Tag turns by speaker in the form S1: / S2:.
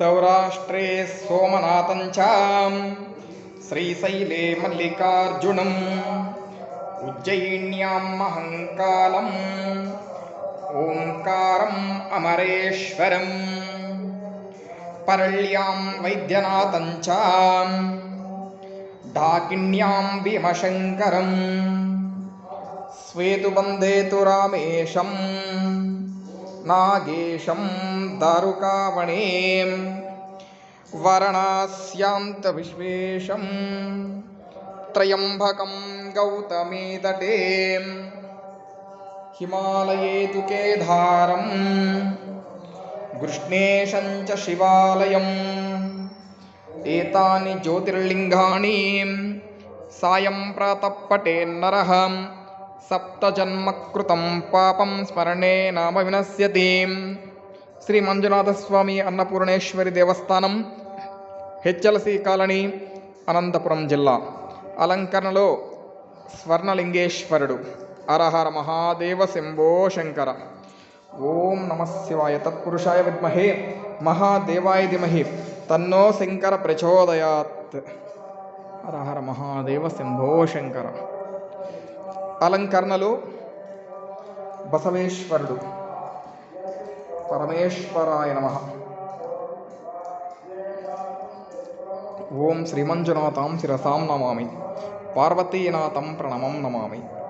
S1: सौराष्ट्रे सोमनाथं च श्रीशैले मल्लिकार्जुनम् उज्जयिन्यां महङ्कालम् ओंकारम् अमरेश्वरम् परल्यां वैद्यनाथं च डाकिन्यां भीमशङ्करम् स्वेदुबन्धे तु रामेशं नागेशं दारुकावणे वाराणस्यान्तविश्वेशं त्र्यम्बकं गौतमी तटे हिमालये तु केदारं कृष्णेशं च शिवालयम् एतानि ज्योतिर्लिङ्गानि सायं प्रातः पठेन्नरः सप्तजन्मकृतं पापं स्मरणे नाम विनश्यति. శ్రీ మంజునాథస్వామి అన్నపూర్ణేశ్వరి దేవస్థానం, హెచ్ఎల్సి కాలనీ, అనంతపురం జిల్లా. అలంకరణలో స్వర్ణలింగేశ్వరుడు. హరహర మహాదేవ శంభో శంకర. ఓం నమః శివాయ. తత్పురుషాయ విద్మహే మహాదేవాయ ధీమహి తన్నో శంకర ప్రచోదయాత్. హరహర మహాదేవ శంభో శంకర. అలంకరణలో బసవేశ్వరుడు. పరమేశ్వరాయ నమః. ఓం శ్రీమంజునాథాం శిరసాం నమామి. పార్వతీనాథం ప్రణమం నమామి.